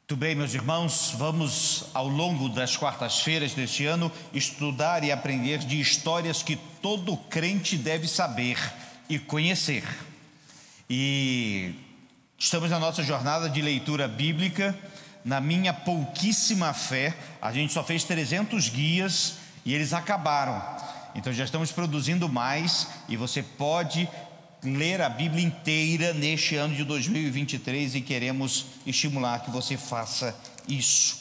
Muito bem, meus irmãos, vamos ao longo das quartas-feiras deste ano estudar e aprender de histórias que todo crente deve saber e conhecer. E estamos na nossa jornada de leitura bíblica. Na minha pouquíssima fé, a gente só fez 300 guias e eles acabaram. Então já estamos produzindo mais e você pode ler a Bíblia inteira neste ano de 2023 e queremos estimular que você faça isso.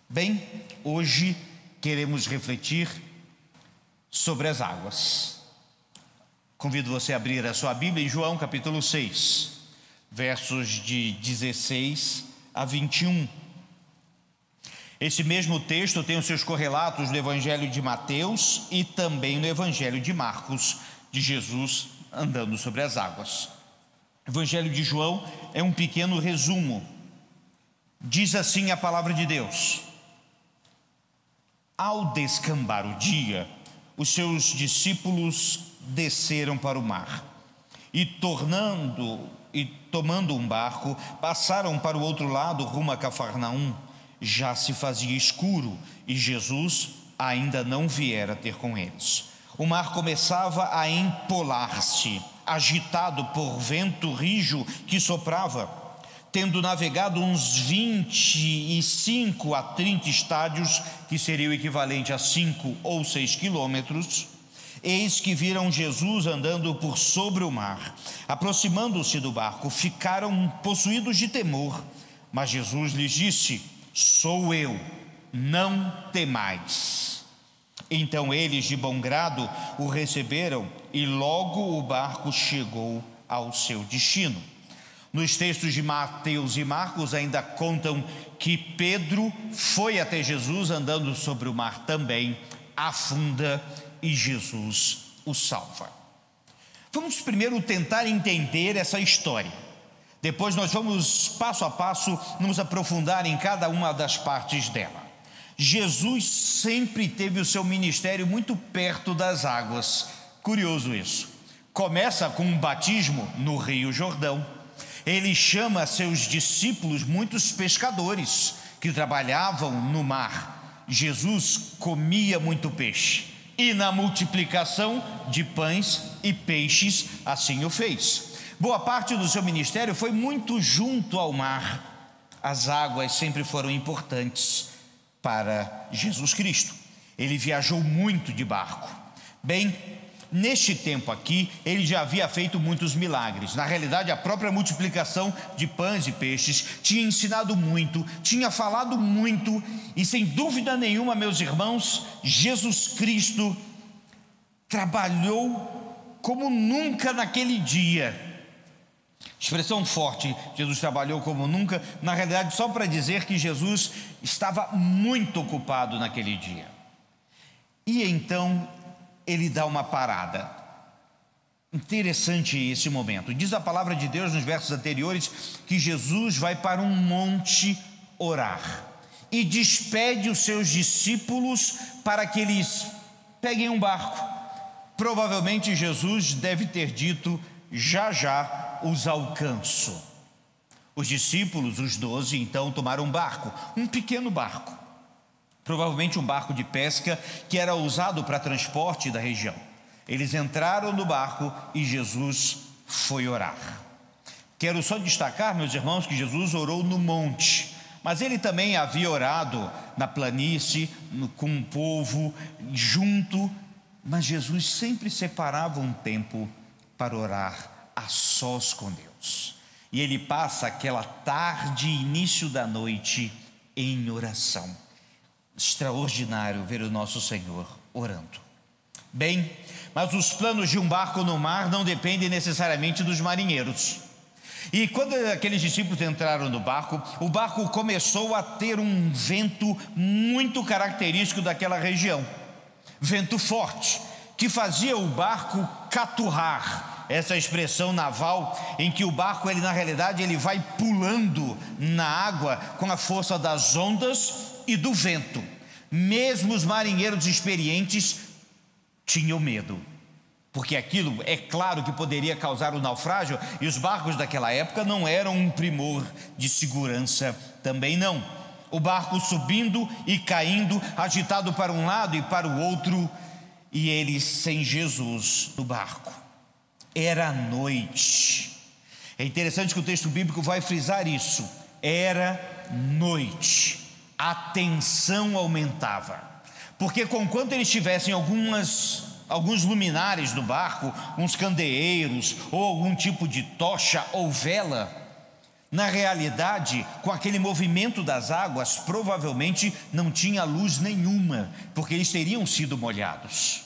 Bem, hoje queremos refletir sobre as águas. Convido você a abrir a sua Bíblia em João capítulo 6, versos de 16 a 21. Esse mesmo texto tem os seus correlatos no Evangelho de Mateus e também no Evangelho de Marcos, de Jesus andando sobre as águas. O Evangelho de João é um pequeno resumo. Diz assim a palavra de Deus: ao descambar o dia, os seus discípulos desceram para o mar e tomando um barco, passaram para o outro lado, rumo a Cafarnaum. Já se fazia escuro e Jesus ainda não viera ter com eles. O mar começava a empolar-se, agitado por vento rijo que soprava. Tendo navegado uns 25 a 30 estádios, que seria o equivalente a 5 ou 6 quilômetros, eis que viram Jesus andando por sobre o mar. Aproximando-se do barco, ficaram possuídos de temor. Mas Jesus lhes disse: sou eu, não temais. Então eles de bom grado o receberam e logo o barco chegou ao seu destino. Nos textos de Mateus e Marcos ainda contam que Pedro foi até Jesus andando sobre o mar também, afunda e Jesus o salva. Vamos primeiro tentar entender essa história. Depois nós vamos passo a passo nos aprofundar em cada uma das partes dela. Jesus sempre teve o seu ministério muito perto das águas. Curioso isso. Começa com um batismo no Rio Jordão. Ele chama seus discípulos, muitos pescadores que trabalhavam no mar. Jesus comia muito peixe e na multiplicação de pães e peixes assim o fez. Boa parte do seu ministério foi muito junto ao mar. As águas sempre foram importantes para Jesus Cristo. Ele viajou muito de barco. Bem, neste tempo aqui, ele já havia feito muitos milagres. Na realidade, a própria multiplicação de pães e peixes tinha ensinado muito, tinha falado muito, e sem dúvida nenhuma, meus irmãos, Jesus Cristo trabalhou como nunca naquele dia. Expressão forte, Jesus trabalhou como nunca, na realidade só para dizer que Jesus estava muito ocupado naquele dia. E então ele dá uma parada. Interessante esse momento. Diz a palavra de Deus nos versos anteriores que Jesus vai para um monte orar e despede os seus discípulos para que eles peguem um barco. Provavelmente Jesus deve ter dito: já já os alcanço. Os discípulos, os 12, então tomaram um barco, um pequeno barco, provavelmente um barco de pesca que era usado para transporte da região. Eles entraram no barco e Jesus foi orar. Quero só destacar, meus irmãos, que Jesus orou no monte, mas ele também havia orado na planície, com o povo, junto, mas Jesus sempre separava um tempo para orar a sós com Deus. E ele passa aquela tarde, início da noite, em oração. Extraordinário ver o nosso Senhor orando. Bem, mas os planos de um barco no mar não dependem necessariamente dos marinheiros. E quando aqueles discípulos entraram no barco, o barco começou a ter um vento muito característico daquela região. Vento forte, que fazia o barco caturrar. Essa expressão naval em que o barco, na realidade, ele vai pulando na água com a força das ondas e do vento. Mesmo os marinheiros experientes tinham medo, porque aquilo é claro que poderia causar o naufrágio, e os barcos daquela época não eram um primor de segurança também não. O barco subindo e caindo, agitado para um lado e para o outro, e eles sem Jesus no barco. Era noite. É interessante que o texto bíblico vai frisar isso. Era noite. A tensão aumentava, porque conquanto eles tivessem alguns luminares no barco, uns candeeiros ou algum tipo de tocha ou vela, na realidade, com aquele movimento das águas, provavelmente não tinha luz nenhuma, porque eles teriam sido molhados.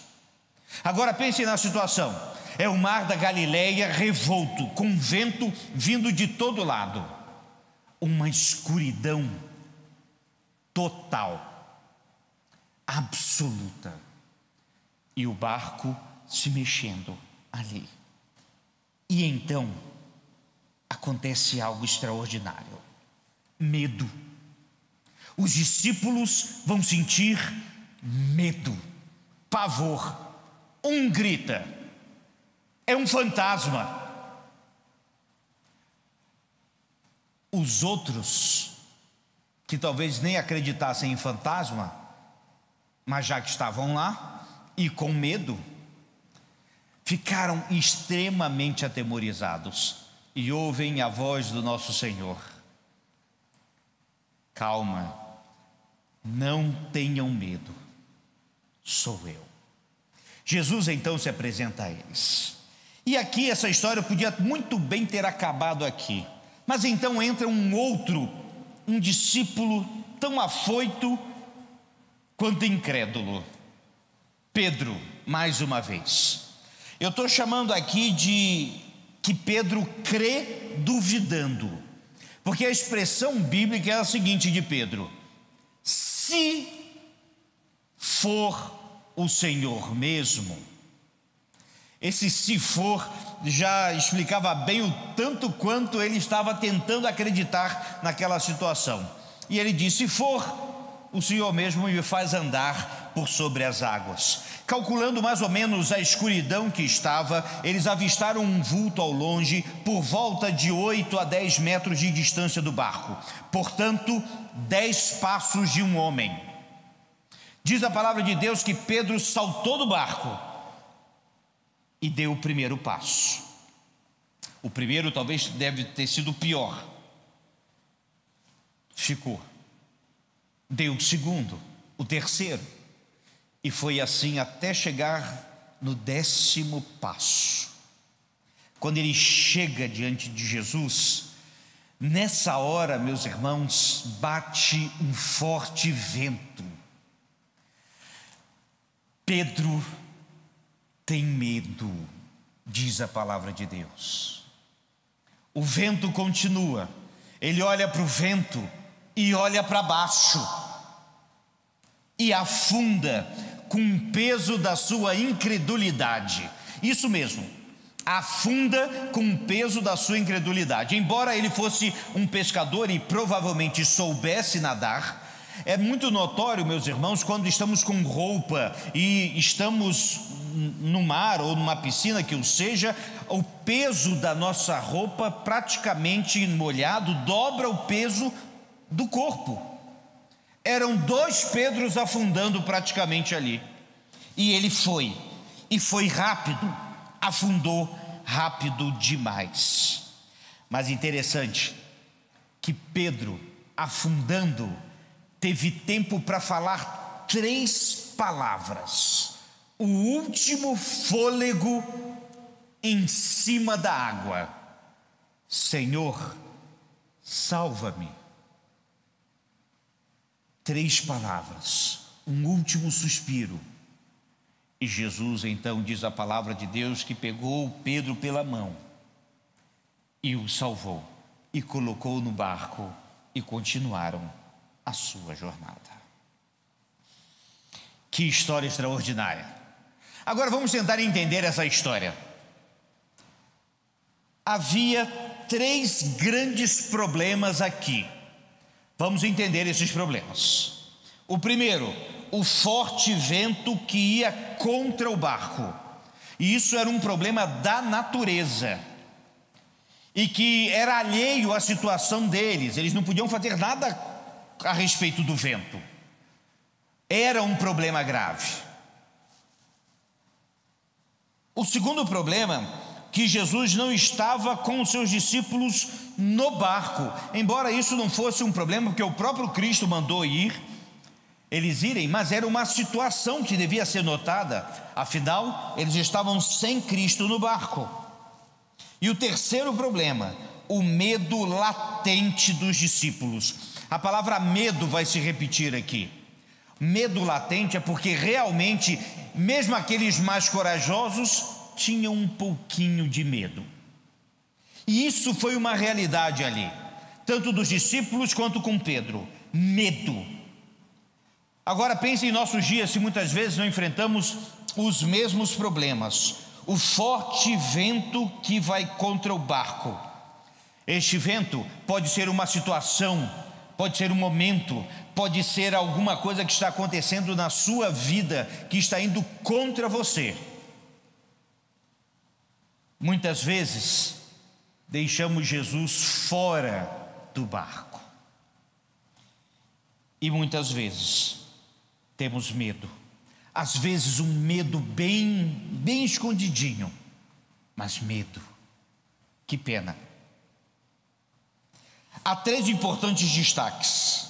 Agora pense na situação: é o mar da Galileia revolto, com vento vindo de todo lado, uma escuridão total, absoluta, e o barco se mexendo ali. E então acontece algo extraordinário: medo. Os discípulos vão sentir medo, pavor. Um grita: é um fantasma. Os outros, que talvez nem acreditassem em fantasma, mas já que estavam lá e com medo, ficaram extremamente atemorizados e ouvem a voz do nosso Senhor: calma, não tenham medo, sou eu. Jesus então se apresenta a eles. E aqui essa história podia muito bem ter acabado aqui, mas então entra um discípulo tão afoito quanto incrédulo, Pedro, mais uma vez. Eu estou chamando aqui de que Pedro crê duvidando, porque a expressão bíblica é a seguinte de Pedro: se for o Senhor mesmo. Esse se for já explicava bem o tanto quanto ele estava tentando acreditar naquela situação. E ele disse: se for o Senhor mesmo, me faz andar por sobre as águas. Calculando mais ou menos a escuridão que estava, eles avistaram um vulto ao longe, por volta de 8 a 10 metros de distância do barco, portanto 10 passos de um homem. Diz a palavra de Deus que Pedro saltou do barco e deu o primeiro passo. O primeiro talvez deve ter sido o pior. Ficou. Deu o segundo, o terceiro, e foi assim até chegar no 10º passo. Quando ele chega diante de Jesus, nessa hora, meus irmãos, bate um forte vento. Pedro tem medo, diz a palavra de Deus. O vento continua, ele olha para o vento e olha para baixo, e afunda com o peso da sua incredulidade. Isso mesmo, afunda com o peso da sua incredulidade. Embora ele fosse um pescador e provavelmente soubesse nadar, é muito notório, meus irmãos, quando estamos com roupa e estamos no mar ou numa piscina que o seja, o peso da nossa roupa praticamente molhado dobra o peso do corpo. Eram 2 Pedros afundando praticamente ali, e ele foi rápido, afundou rápido demais. Mas interessante que Pedro, afundando, teve tempo para falar 3 palavras, o último fôlego em cima da água: Senhor, salva-me. 3 palavras, um último suspiro. E Jesus então, diz a palavra de Deus, que pegou Pedro pela mão e o salvou, e colocou no barco, e continuaram a sua jornada. Que história extraordinária! Agora vamos tentar entender essa história. Havia 3 grandes problemas aqui. Vamos entender esses problemas. O primeiro, o forte vento que ia contra o barco. E isso era um problema da natureza, e que era alheio à situação deles. Eles não podiam fazer nada a respeito do vento. Era um problema grave. O segundo problema, que Jesus não estava com os seus discípulos no barco, embora isso não fosse um problema, porque o próprio Cristo mandou eles irem, mas era uma situação que devia ser notada, afinal, eles estavam sem Cristo no barco. E o terceiro problema, o medo latente dos discípulos. A palavra medo vai se repetir aqui. Medo latente é porque realmente, mesmo aqueles mais corajosos, tinham um pouquinho de medo. E isso foi uma realidade ali, tanto dos discípulos quanto com Pedro. Medo. Agora pense em nossos dias, se muitas vezes não enfrentamos os mesmos problemas. O forte vento que vai contra o barco. Este vento pode ser uma situação, pode ser um momento, pode ser alguma coisa que está acontecendo na sua vida, que está indo contra você. Muitas vezes deixamos Jesus fora do barco, e muitas vezes temos medo, às vezes um medo bem escondidinho, mas medo. Que pena. Há 3 importantes destaques.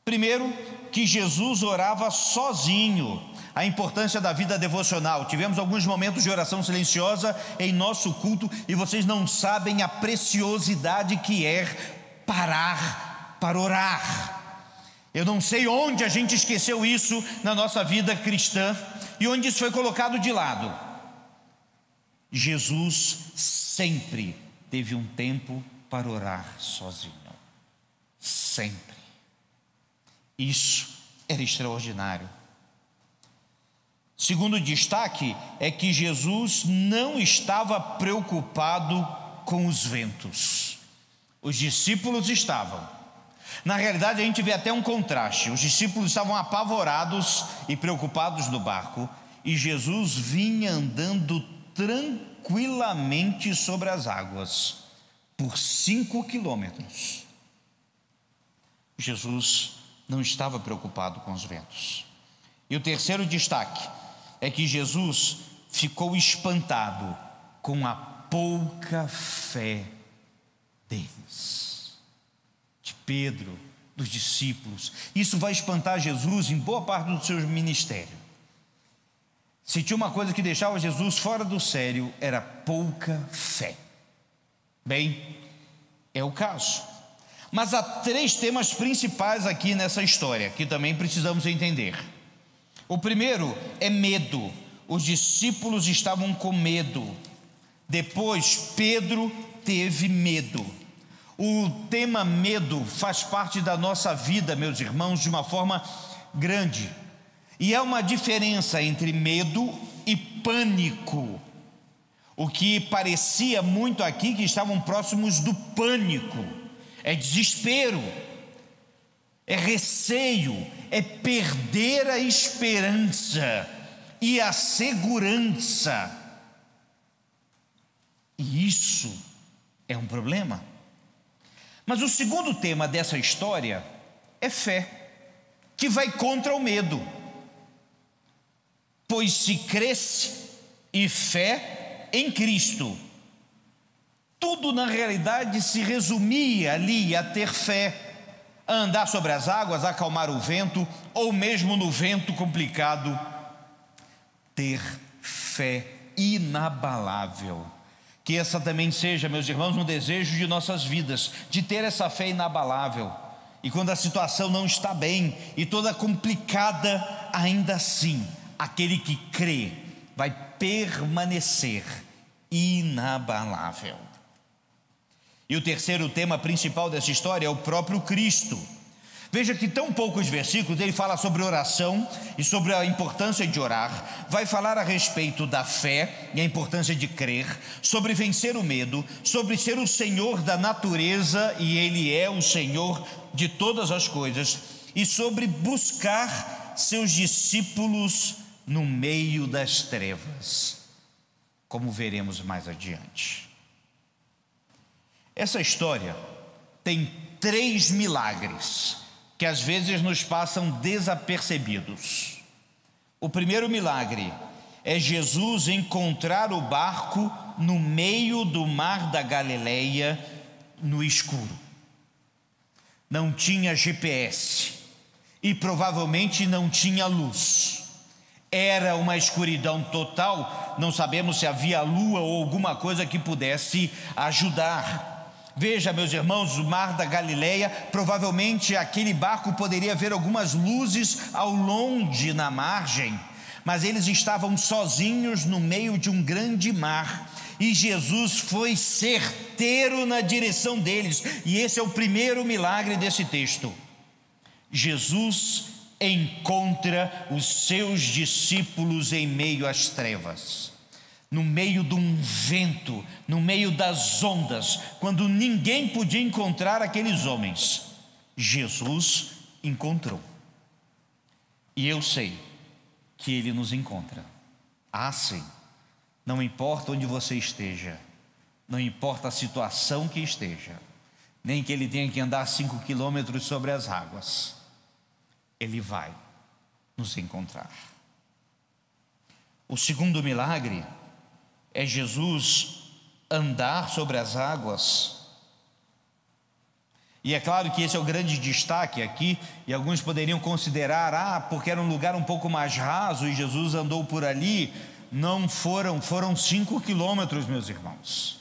Primeiro, que Jesus orava sozinho. A importância da vida devocional. Tivemos alguns momentos de oração silenciosa em nosso culto, e vocês não sabem a preciosidade que é parar para orar. Eu não sei onde a gente esqueceu isso na nossa vida cristã, e onde isso foi colocado de lado. Jesus sempre teve um tempo para orar sozinho. Sempre. Isso era extraordinário. Segundo destaque é que Jesus não estava preocupado com os ventos. Os discípulos estavam. Na realidade, a gente vê até um contraste. Os discípulos estavam apavorados e preocupados no barco, e Jesus vinha andando tranquilamente sobre as águas por 5 quilômetros. Jesus não estava preocupado com os ventos. E o terceiro destaque é que Jesus ficou espantado com a pouca fé deles, de Pedro, dos discípulos. Isso vai espantar Jesus em boa parte do seu ministério. Se tinha uma coisa que deixava Jesus fora do sério, era pouca fé. Bem, é o caso. Mas há 3 temas principais aqui nessa história, que também precisamos entender. O primeiro é medo. Os discípulos estavam com medo. Depois, Pedro teve medo. O tema medo faz parte da nossa vida, meus irmãos, de uma forma grande. E há uma diferença entre medo e pânico. O que parecia muito aqui que estavam próximos do pânico. É desespero, é receio, é perder a esperança e a segurança. E isso é um problema. Mas o segundo tema dessa história é fé, que vai contra o medo. Pois se cresce e fé em Cristo. Tudo na realidade se resumia ali a ter fé, a andar sobre as águas, a acalmar o vento, ou mesmo no vento complicado, ter fé inabalável. Que essa também seja, meus irmãos, um desejo de nossas vidas, de ter essa fé inabalável. E quando a situação não está bem e toda complicada, ainda assim, aquele que crê vai permanecer inabalável. E o terceiro tema principal dessa história é o próprio Cristo. Veja que tão poucos versículos ele fala sobre oração e sobre a importância de orar, vai falar a respeito da fé e a importância de crer, sobre vencer o medo, sobre ser o Senhor da natureza, e Ele é o Senhor de todas as coisas, e sobre buscar seus discípulos no meio das trevas. como veremos mais adiante. Essa história tem 3 milagres que às vezes nos passam desapercebidos. O primeiro milagre é Jesus encontrar o barco no meio do mar da Galileia, no escuro. Não tinha GPS e provavelmente não tinha luz. Era uma escuridão total, não sabemos se havia lua ou alguma coisa que pudesse ajudar. Veja, meus irmãos, o mar da Galileia, provavelmente aquele barco poderia ver algumas luzes ao longe na margem, mas eles estavam sozinhos no meio de um grande mar, e Jesus foi certeiro na direção deles, e esse é o primeiro milagre desse texto. Jesus encontra os seus discípulos em meio às trevas, no meio de um vento, no meio das ondas, quando ninguém podia encontrar aqueles homens. Jesus encontrou. E eu sei que Ele nos encontra. Ah, sim. Não importa onde você esteja, não importa a situação que esteja, nem que Ele tenha que andar 5 quilômetros sobre as águas, Ele vai nos encontrar. O segundo milagre é Jesus andar sobre as águas. E é claro que esse é o grande destaque aqui, e alguns poderiam considerar, porque era um lugar um pouco mais raso e Jesus andou por ali. Não foram 5 quilômetros, meus irmãos.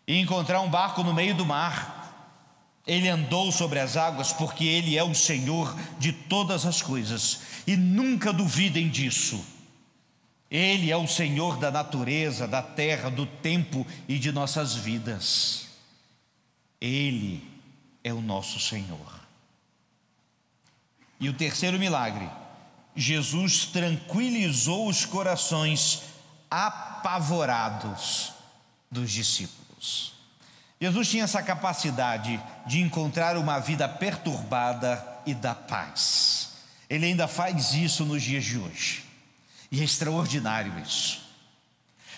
E encontrar um barco no meio do mar. Ele andou sobre as águas porque Ele é o Senhor de todas as coisas, e nunca duvidem disso. Ele é o Senhor da natureza, da terra, do tempo e de nossas vidas. Ele é o nosso Senhor. E o terceiro milagre, Jesus tranquilizou os corações apavorados dos discípulos. Jesus tinha essa capacidade de encontrar uma vida perturbada e dar paz. Ele ainda faz isso nos dias de hoje. E é extraordinário isso.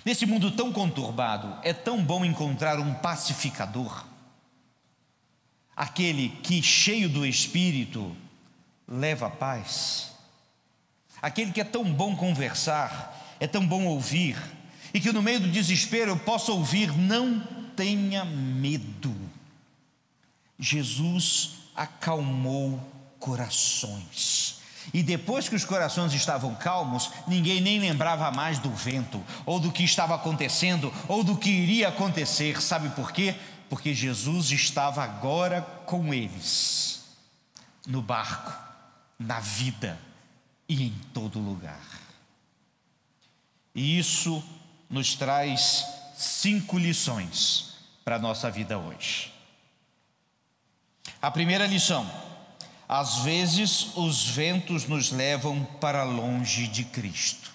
Nesse mundo tão conturbado, é tão bom encontrar um pacificador, aquele que, cheio do Espírito, leva a paz, aquele que é tão bom conversar, é tão bom ouvir, e que no meio do desespero eu possa ouvir: não tenha medo. Jesus acalmou corações. E depois que os corações estavam calmos, ninguém nem lembrava mais do vento, ou do que estava acontecendo, ou do que iria acontecer. Sabe por quê? Porque Jesus estava agora com eles, no barco, na vida e em todo lugar. E isso nos traz 5 lições para a nossa vida hoje. A primeira lição: às vezes os ventos nos levam para longe de Cristo.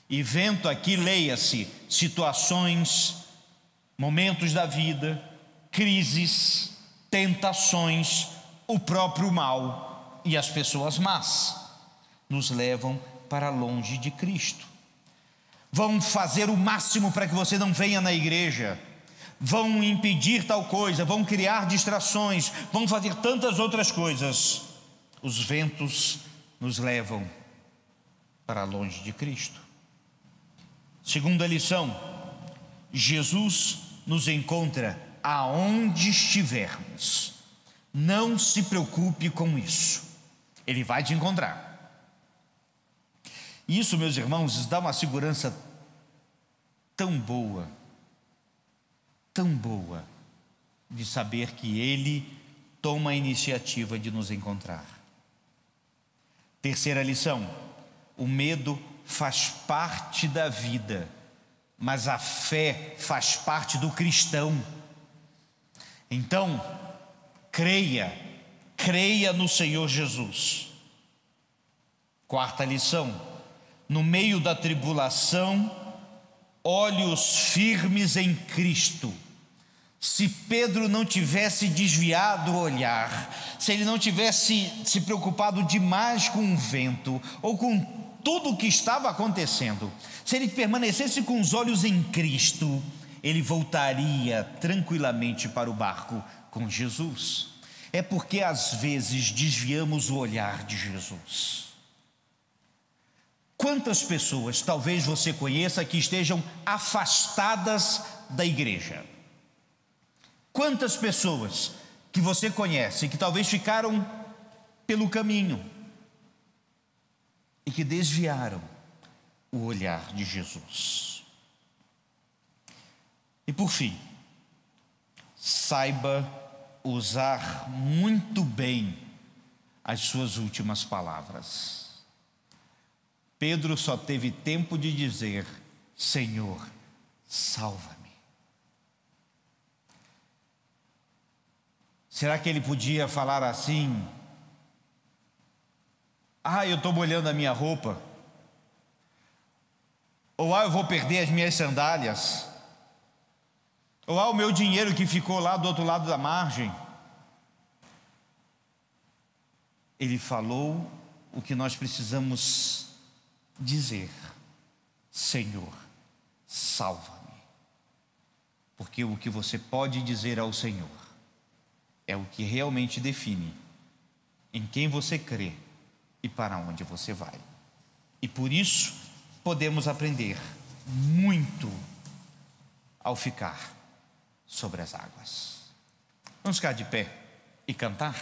E vento aqui, leia-se, situações, momentos da vida, crises, tentações, o próprio mal e as pessoas más nos levam para longe de Cristo. Vão fazer o máximo para que você não venha na igreja, vão impedir tal coisa, vão criar distrações, vão fazer tantas outras coisas. Os ventos nos levam para longe de Cristo. Segunda lição: Jesus nos encontra aonde estivermos. Não se preocupe com isso, Ele vai te encontrar. Isso, meus irmãos, dá uma segurança tão boa, de saber que Ele toma a iniciativa de nos encontrar. Terceira lição: o medo faz parte da vida, mas a fé faz parte do cristão. Então, creia no Senhor Jesus. Quarta lição: no meio da tribulação, olhos firmes em Cristo. Se Pedro não tivesse desviado o olhar, se ele não tivesse se preocupado demais com o vento ou com tudo o que estava acontecendo, se ele permanecesse com os olhos em Cristo, ele voltaria tranquilamente para o barco com Jesus. É porque às vezes desviamos o olhar de Jesus. Quantas pessoas talvez você conheça que estejam afastadas da igreja? Quantas pessoas que você conhece que talvez ficaram pelo caminho e que desviaram o olhar de Jesus? E por fim, saiba usar muito bem as suas últimas palavras. Pedro só teve tempo de dizer: Senhor, salva-me. Será que ele podia falar assim: eu estou molhando a minha roupa, ou eu vou perder as minhas sandálias, ou o meu dinheiro que ficou lá do outro lado da margem? Ele falou o que nós precisamos dizer: Senhor, salva-me. Porque o que você pode dizer ao Senhor é o que realmente define em quem você crê e para onde você vai. E por isso podemos aprender muito ao ficar sobre as águas. Vamos ficar de pé e cantar?